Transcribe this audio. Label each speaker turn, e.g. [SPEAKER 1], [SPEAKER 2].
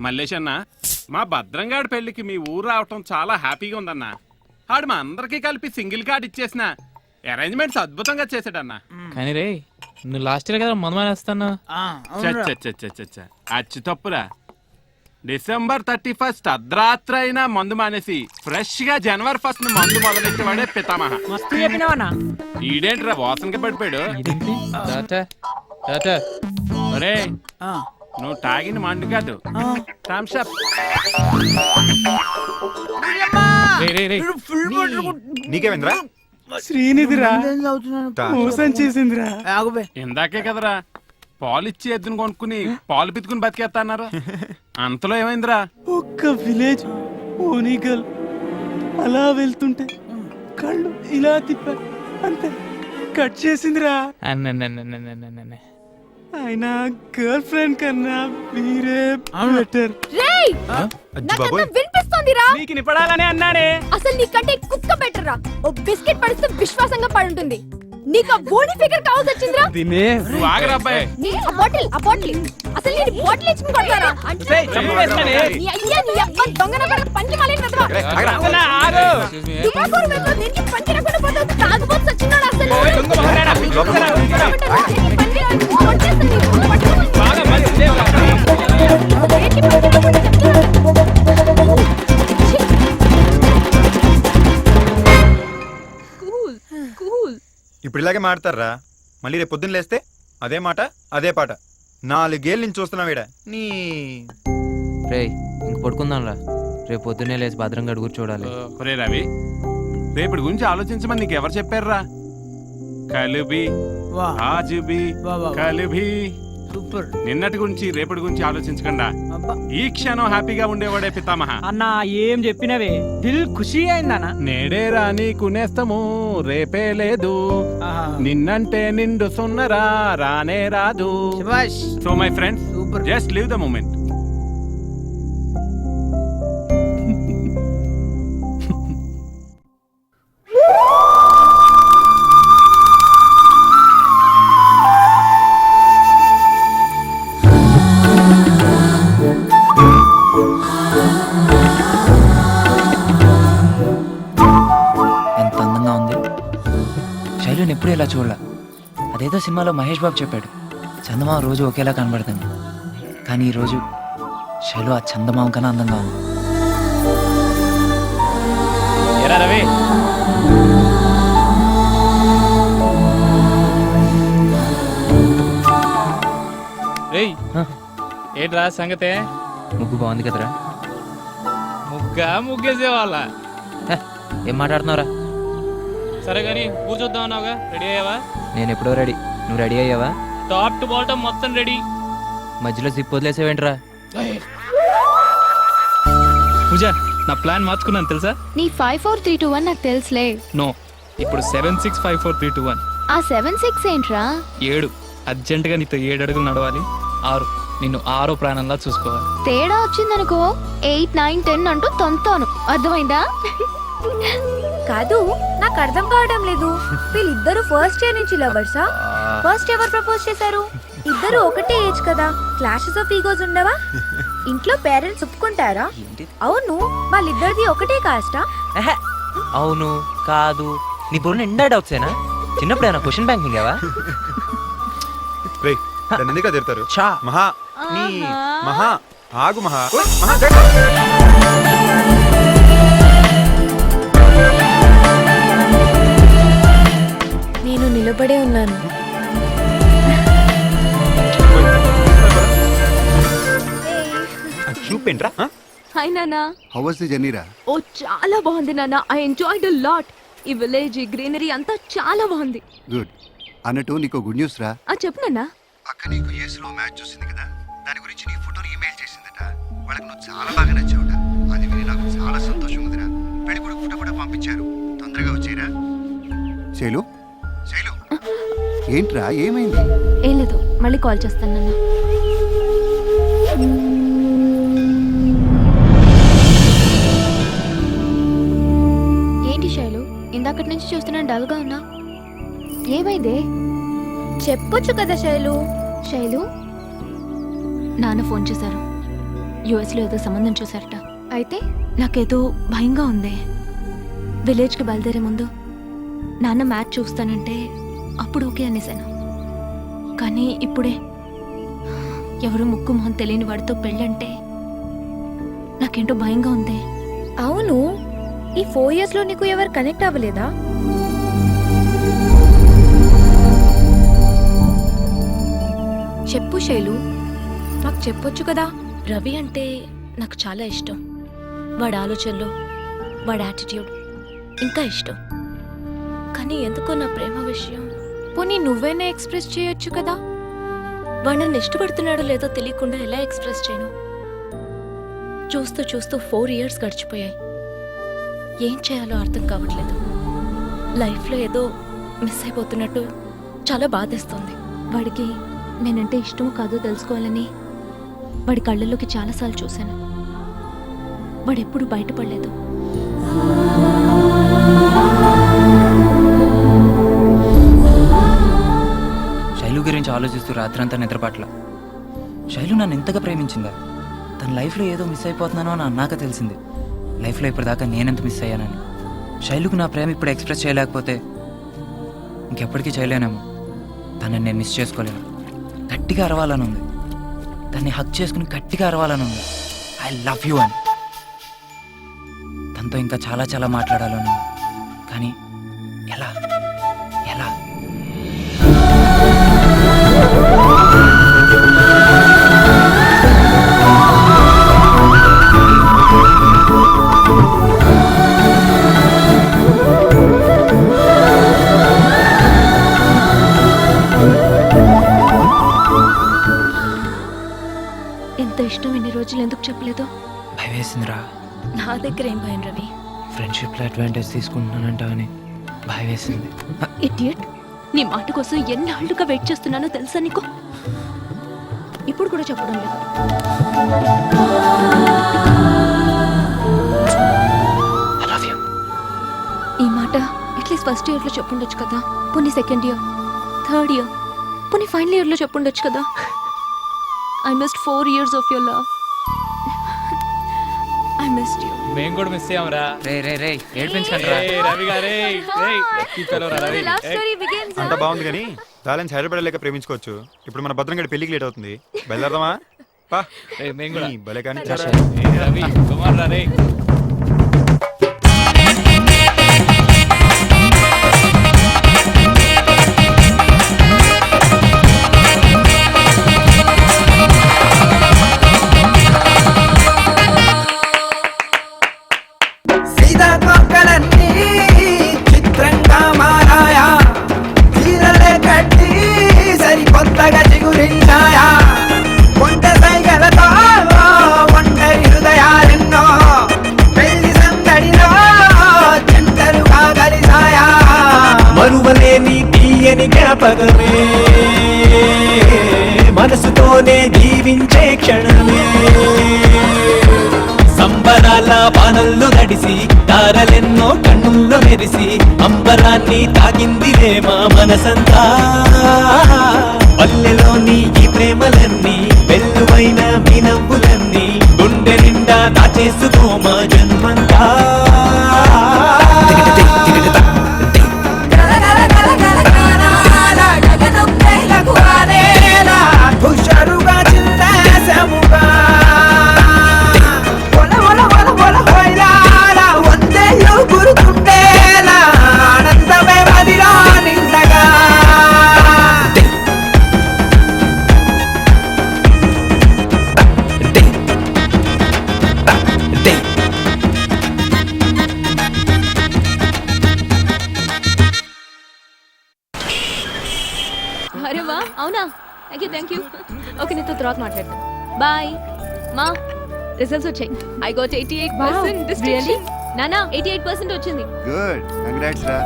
[SPEAKER 1] మల్లేష్ అన్న, మా భద్రంగాడి పెళ్లికి మీ ఊరు రావటం చాలా హ్యాపీగా ఉందన్నా. ఆడు మా అందరికీ కలిపి సింగిల్ కార్డ్ ఇచ్చేసిన అరేంజ్మెంట్స్ అద్భుతంగా చేసాడన్నా.
[SPEAKER 2] కానీ రే, నువ్వు లాస్ట్ ఇయర్ కదా మందు మానేస్తాను.
[SPEAKER 1] అచ్చి తప్పురా. డిసెంబర్ 31 అర్ధరాత్రి అయినా మందు మానేసి ఫ్రెష్ గా జనవరి 1 మందు మొదలెట్టేవాడే పితామహ. ఈడేంట్రా వాసనకి పడిపోయాడు. ఒరే, నువ్వు తాగిన మందు కాదు, థమ్సప్.
[SPEAKER 3] నీకేమైందిరా?
[SPEAKER 4] శ్రీనిధిరా మోసం చేసిందిరా.
[SPEAKER 1] ఇందాకే కదరా పాలు ఇచ్చి ఎద్దును కొనుక్కుని పాలు పితుకుని బతికేస్తా అన్నారు. అంతలో ఏమైందిరా?
[SPEAKER 4] ఒక్క విలేజ్ ఓనిగల్ అలా వెళ్తుంటే కళ్ళు ఇలా తిప్పా, అంతే కట్ చేసిందిరా. ఆయన గర్ల్ ఫ్రెండ్ కన్నా మీరే బెటర్.
[SPEAKER 5] వినిపిస్తోందిరా?
[SPEAKER 4] నీకు నిపడాలని అన్నాడే.
[SPEAKER 5] అసలు నీకంటే కుక్క బెటర్ రా. ఓ బిస్కెట్ పడిస్తే విశ్వాసంగా పడుంటుంది. నీకు ఆ బోడీ ఫిగర్ కావాల్సి వచ్చిందిరా.
[SPEAKER 1] నువ్వు ఆగరా అబ్బాయి.
[SPEAKER 5] ఆ బాటిల్ అసలు నేను బాటిల్ ఇచ్చుకుని కొడతారా? నీ అయ్యా నీ అబ్బా దొంగన పడ పంచి మాలేని వెదవా. దిమాగోరు వెదవా, దీనికి పంచి రకుండా పోతే తాగుబోతు సచ్చినోడు అసలు.
[SPEAKER 3] ఇప్పుడు ఇలాగే మాడతారా? మళ్ళీ రేపు పొద్దున్న లేస్తే అదే మాట అదే పాట. 4 ఏళ్ళ నుంచి చూస్తున్నావు ఈడ. నీ
[SPEAKER 2] రే ఇంక పడుకుందాం రా, రేపు పొద్దున్నే లేచి భద్రంగా అడుగు చూడాలి.
[SPEAKER 1] ఒరే రవి, రేపటి గురించి ఆలోచించమని నీకు ఎవరు చెప్పారురా? కలిబి ఆజుబి కలిబి. నిన్నటి గురించి రేపటి గురించి ఆలోచించకుండా ఈ క్షణం హ్యాపీగా ఉండేవాడే పితామహ.
[SPEAKER 4] అన్నా ఏం చెప్పినవే, దిల్ ఖుషి అయిందన్నా.
[SPEAKER 1] నేడే రాని కునేస్తము రేపే లేదు, నిన్నంటే నిండు సున్నరా రానే రాదు. So my friends, just live the moment.
[SPEAKER 2] శైలుని ఎప్పుడు ఇలా చూడలా. అదేదో సినిమాలో మహేష్ బాబు చెప్పాడు, చందమామ రోజు ఒకేలా కనబడుతుంది. కానీ ఈరోజు శైలు ఆ చందమామ కన్నా అందంగా ఉంది. రవి,
[SPEAKER 6] ఏంట్రా సంగతే?
[SPEAKER 2] ముగ్గు బాగుంది కదరా.
[SPEAKER 6] ముగ్గేసేవాళ్ళ
[SPEAKER 2] ఏం మాట్లాడుతున్నావురా?
[SPEAKER 6] సరే కానీ కూర్చొద్దాం అన్నావుగా, రెడీ అయ్యావా?
[SPEAKER 2] నేను ఎప్పుడో రెడీ, నువ్వు రెడీ అయ్యావా?
[SPEAKER 6] టాప్ టు బాటమ్ మొత్తం రెడీ.
[SPEAKER 2] మధ్యలో జిప్ వదిలేసేవేంట్రా?
[SPEAKER 6] పూజ, నా ప్లాన్ మార్చుకున్నాను తెలుసా?
[SPEAKER 5] నీ 5 4 3 2 1 నాకు తెలుసులే.
[SPEAKER 6] నో, ఇప్పుడు 7 6 5 4 3 2 1.
[SPEAKER 5] ఆ 7 6 ఏంట్రా?
[SPEAKER 6] 7 అర్జెంటుగా నీతో 7 అడుగులు నడవాలి. 6 నిన్ను 6వ ప్రాణంలా చూసుకోవాలి.
[SPEAKER 5] తేడా వచ్చిందనుకో 8 9 10 అంటూ తొంతాను. అర్థమైందా? కాదు, నాకు అర్థం కావడం లేదు. వీళ్ళిద్దరు ఫస్ట్ ఇయర్ నుంచి లవర్సా? ఫస్ట్ ఎవరు ప్రపోజ్ చేశారు? ఇద్దరు ఒకటే ఏజ్ కదా, క్లాషెస్ ఆఫ్ ఈగోస్ ఉండవా? ఇంట్లో పేరెంట్స్ ఒప్పుకుంటారా? అవును, వాళ్ళిద్దరిది ఒకటే కాస్టా?
[SPEAKER 2] అవును కాదు, నీ బుర్ర నిండా డౌట్సేనా? చిన్నప్పుడు ఏమైనా క్వశ్చన్ బ్యాంక్ మింగావా?
[SPEAKER 3] ఎందుకు తిడతారు?
[SPEAKER 2] చా
[SPEAKER 3] మహా నీ మహా ఆగు మహా.
[SPEAKER 5] నేను నిలబడే ఉన్నాను.
[SPEAKER 3] చూపేంట్రా?
[SPEAKER 5] హాయ్ నానా.
[SPEAKER 7] హౌ వాస్ ది జర్నీ రా?
[SPEAKER 5] ఓ చాలా బాగుంది నాన్న. I enjoyed a lot. ఈ విలేజ్, ఈ గ్రీనరీ అంతా చాలా బాగుంది.
[SPEAKER 7] గుడ్. అన్నట్టు నీకు గుడ్ న్యూస్ రా.
[SPEAKER 5] చెప్పు నాన్న.
[SPEAKER 7] అక్క నీకు యూఎస్లో మ్యాచ్ చూసింది కదా, దాని గురించి నీ ఫోటోని ఈమెయిల్ చేసిందట. వాళ్ళకి నువ్వు చాలా బాగా నచ్చావుట. అది విని నాకు చాలా సంతోషం ఉందిరా. పెళ్లి కొడుకు ఫోటో కూడా పంపించారు, తొందరగా వచ్చేరా. శైలు శైలు, ఏంట్రా ఏమైంది?
[SPEAKER 5] ఏం లేదు, మళ్ళీ కాల్ చేస్తాను నాన్న. ఏంటి శైలు, ఇందాకటి నుంచి చూస్తున్నాను డల్గా ఉన్నా. ఏమైందే? చెప్పొచ్చు కదా శైలు. శైలు, నాన్న ఫోన్ చేశారు.
[SPEAKER 8] యుఎస్లో ఏదో సంబంధం చూసారట.
[SPEAKER 5] అయితే
[SPEAKER 8] నాకేదో భయంగా ఉంది. విలేజ్కి బయలుదేరే ముందు నాన్న మ్యాచ్ చూస్తానంటే అప్పుడు ఓకే అనేసాను. కానీ ఇప్పుడే ఎవరు ముక్కు మొహం తెలియని వాడితో పెళ్ళంటే నాకేంటో భయంగా ఉంది.
[SPEAKER 5] అవును, ఈ 4 years లో నీకు ఎవరు కనెక్ట్ అవ్వలేదా?
[SPEAKER 8] చెప్పు శైలు, నాకు చెప్పొచ్చు కదా. రవి అంటే నాకు చాలా ఇష్టం. వాడి ఆలోచనలు, వాడి యాటిట్యూడ్ ఇంకా ఇష్టం. కానీ ఎందుకో నా ప్రేమ విషయం
[SPEAKER 5] పోనీ నువ్వేనా ఎక్స్ప్రెస్ చేయొచ్చు కదా?
[SPEAKER 8] వాడు నన్ను ఇష్టపడుతున్నాడో లేదో తెలియకుండా ఎలా ఎక్స్ప్రెస్ చేయను? చూస్తూ చూస్తూ 4 years గడిచిపోయాయి. ఏం చేయాలో అర్థం కావట్లేదు. లైఫ్లో ఏదో మిస్ అయిపోతున్నట్టు చాలా బాధేస్తుంది. వాడికి నేనంటే ఇష్టమో కాదో తెలుసుకోవాలని వాడి కళ్ళల్లోకి చాలాసార్లు చూశాను. వాడెప్పుడు బయటపడలేదు.
[SPEAKER 2] శైలు గురించి ఆలోచిస్తూ రాత్రంతా నిద్రపట్ల. శైలు నన్ను ఎంతగా ప్రేమించిందా? తన లైఫ్లో ఏదో మిస్ అయిపోతున్నానో అని అన్నాక తెలిసింది లైఫ్లో ఇప్పటిదాకా నేనెంత మిస్ అయ్యానని. శైలుకు నా ప్రేమ ఇప్పుడు ఎక్స్ప్రెస్ చేయలేకపోతే ఇంకెప్పటికీ చేయలేనేమో. తనని నేను మిస్ చేసుకోలేను. గట్టిగా అరవాలని ఉంది. తన్ని హక్ చేసుకుని గట్టిగా అరవాలని ఉంది. ఐ లవ్ యూ అని. తనతో ఇంకా చాలా చాలా మాట్లాడాలని ఉంది. కానీ ఎలా ఎలా
[SPEAKER 8] ఎంత ఇష్టం ఇన్ని రోజులు ఎందుకు చెప్పలేదు?
[SPEAKER 2] భయం వేసిందిరా.
[SPEAKER 8] నా దగ్గర ఏం భయం రవి?
[SPEAKER 2] ఫ్రెండ్షిప్లో అడ్వాంటేజ్ తీసుకుంటున్నానంట అని భయం వేసింది.
[SPEAKER 8] ఇడియట్, నీ మాట కోసం ఎన్నాళ్ళుగా వెయిట్ చేస్తున్నానో తెలుసా నీకు? ఇప్పుడు కూడా చెప్పడం లేదు.
[SPEAKER 2] I love you.
[SPEAKER 8] ఈ మాట అట్లీస్ట్ ఫస్ట్ ఇయర్లో చెప్పుండొచ్చు కదా. పోనీ సెకండ్ ఇయర్, థర్డ్ ఇయర్, పోనీ ఫైనల్ ఇయర్లో చెప్పుండొచ్చు కదా. I missed 4 years of your love. I missed you.
[SPEAKER 6] మేము కూడా మిస్ అయ్యామరా.
[SPEAKER 2] రే రే రే ఏడ్పించకండి రా.
[SPEAKER 6] రవి గారే, రవి.
[SPEAKER 5] Love story begins.
[SPEAKER 3] అంతా బాగుంది కానీ బ్యాలెన్స్ హైదరాబాద్ ప్రేమించుకోవచ్చు. ఇప్పుడు మన భద్రంగడి పెళ్లికి లేట్ అవుతుంది. బయలుదేరదామా? పా
[SPEAKER 6] మేము కూడా.
[SPEAKER 3] భలే కానీ
[SPEAKER 6] రవి కుమార్ రా రే.
[SPEAKER 9] చిత్రంగా మారాయా, తీరలే కట్టి సరికొత్తగా చిగురించాయా. కొండ సైగలతో ఒంటరి హృదయాలెన్నో పెళ్లి సందడిలో జంటలుగా కలిసాయా. మరువలేని తీయని జ్ఞాపకమే, మనసుతోనే జీవించే క్షణమే. సంబరాల బాణల్లో నడిసి తారలెన్నో కన్నుల్లో మెరిసి అంబరాన్ని తాగిందిలే మా మనసంతా. పల్లెలోని ఈ ప్రేమలన్నీ వెల్లువైన మీ నవ్వులన్నీ గుండె నిండా దాచేసుకో మా జన్మంతా. హుషారుగా చిందేశముగా గురుతుండేలా ఆనందమే మదిలో నిండగా.
[SPEAKER 8] అరే వా, అవునా? Thank you. ఓకే, నీతో తర్వాత మాట్లాడతాను. బాయ్ మా. రిజల్ట్స్ వచ్చాయి. I got 88% డిస్ట్రిక్షన్. నానా 88% వచ్చింది.
[SPEAKER 7] గుడ్, కంగ్రాట్స్ రా.